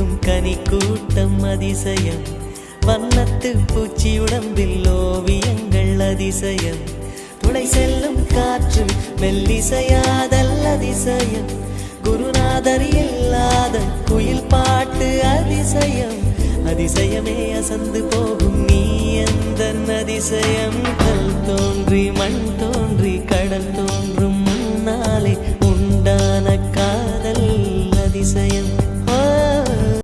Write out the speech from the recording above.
பூக்கும் கனி கூட்டம் அதிசயம், வண்ணத்து பூச்சி உடம்பில் ஓவியங்கள் அதிசயம், துளை செல்லும் காற்று மெல்லிசையாதல் அதிசயம், குருநாதர் இல்லாத குயில் பாட்டு அதிசயம், அதிசயமே அசந்து போகும் நீ எந்த அதிசயம், கல் தோன்றி மண் தோன்றி